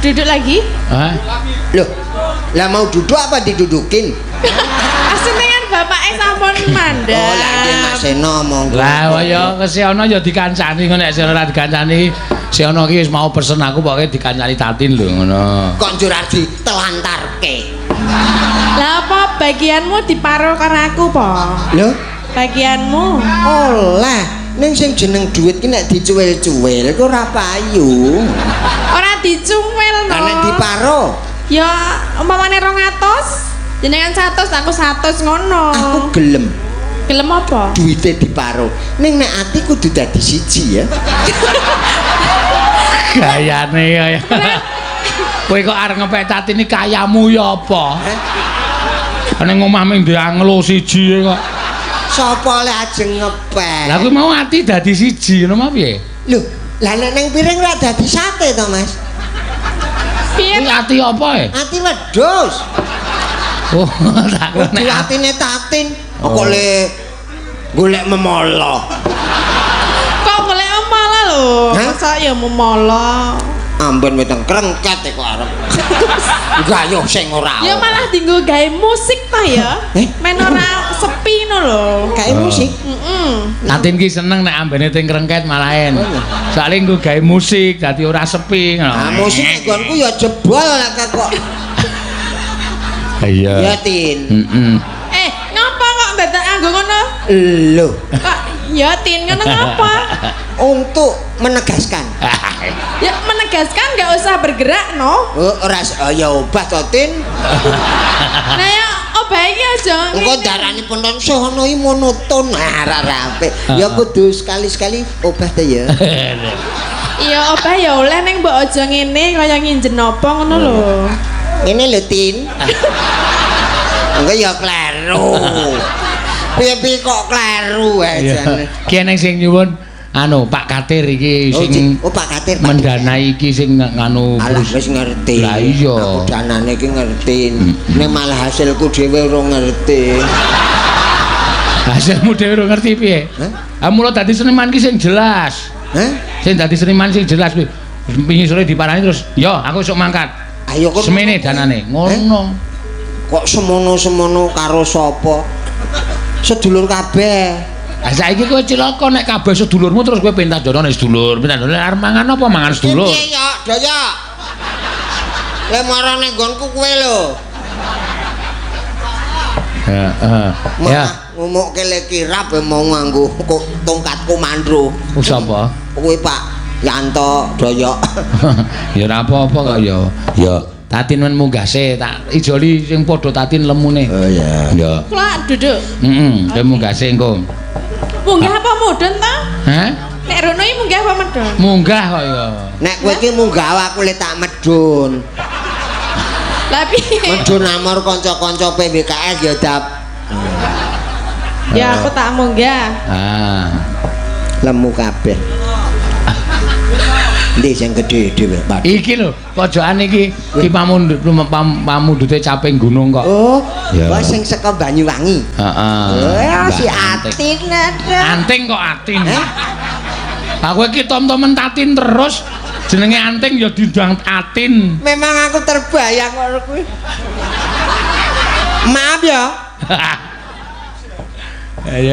Duduk lagi? Hah? Loh, lah mau duduk apa didudukin? Asenengan bapake sampun mandhap. Oh, lah iki Mas Seno monggo. Lah ya kesiono ya dikancani kok nek sing ora dikancani siono iki wis mau pesen aku pokoke dikancani Tatin lho ngono. Kok njur arep ditelantarke. Lah apa bagianmu diparo karo aku, Po? Lho, Bagianmu. oleh ning sing jeneng duit ki nek dicuwil-cuwil ku ora payu. Ora dicumil no. Lah nek diparo, Ya umpamane 200, jenengan 100 aku 100 ngono. aku gelem Gelem apa? duite diparo. Ning nek ati kudu dadi siji ya. Gayane kaya. Kowe kok arep ngepek Tatin iki kayamu ya apa? Ning omah ming dianglo siji kok. Sapa le ajeng ngepek? Lah kuwi mau ati dadi siji ngono mah piye? Lho, lah nek ning piring ora dadi sate to, Mas? Piye? Kuwi ati apa e? Ati wedhus. Oh, tak Kudu nek atine Tatin. Kok le golek memolo. Kok golek malah lho. Hah? Masa ya memolo. Amben weteng krengket kok arep. Gayuh sing ora. Ya malah dinggo gawe musik ta ya. Men ora sepi no lho. Kae musik. Tatin ki seneng nek ambene teng krengket malahen. Soale nggo gawe musik dadi ora sepi ngono. Ah musik nek nggonku ya jebol nek kok. Iya. Ya Tin. Ngapa kok dadak anggo ngono? Lho, Kok ya Tin ngono ngapa? untuk menegaskan. Ya menegaskan nggak usah bergerak no. Oh, ora ya obah to Tin. Nah ya obah iki aja. Engko darane penonton sono iki monoton ora apik. Ya kudu sekali-sekali obah to ya. Iya obah ya oleh ning mbok aja ngene kaya nginjen apa ngono lho. Ini lho Tin. Enggak ya kleru. Piye-piye kok kleru aja. Ki neng sing nyuwun anu Pak Katir iki sing Oh Pak Katir mendanai iki sing nganu alah wis ngerti. Lah iya. Aku danane iki ngerti. Nek malah hasilku dhewe ora ngerti. hasilmu dhewe ora ngerti piye? Ah mula dadi seniman ki sing jelas. Hah? Sing dadi seniman sing jelas kuwi. Wingi sore diparani terus, "Yo, aku esuk mangkat." Ayo kok Semene danane. Ngono. kok semono-semono karo sapa? Sedulur kabeh. Lah saiki kowe cilaka nek kabeh sedulurmu terus kowe pentas jono nek sedulur. Pentas jono arep mangan apa mangan sedulur? Piye ya, Daya? Lah marane nggonku kowe lho. Heeh. Ya. Ngomongke le kirap mau nganggo tongkat komando. Sapa? Kowe Pak Yanto Daya. Ya ora apa-apa kok ya. Ya Tatin men munggase tak ijoli sing padha Tatin lemune. Oh iya. Ya. Kula duduk. Kowe munggase engko. Munggah apa mudun ta? Hah? Nek rono iki munggah apa medhon? Munggah kok ya. Nek kowe iki munggah aku le tak medun. Lah piye? Medun amor kanca-kanca PBKS ya dap. Ya aku tak munggah. Ah. Lemu kabeh. Ndi sing gedhe dhewe, Pak? Iki lho, pojokan iki ki pamundute caping gunung kok. Oh, Ya. kok sing saka Banyuwangi. Heeh. Oh, si Atin ada. Anting kok Atin. Aku iki tom-tomen Tatin terus. Jenenge Anting ya diundang Atin. Memang aku terbayang karo kuwi. Maaf ya. Ayo.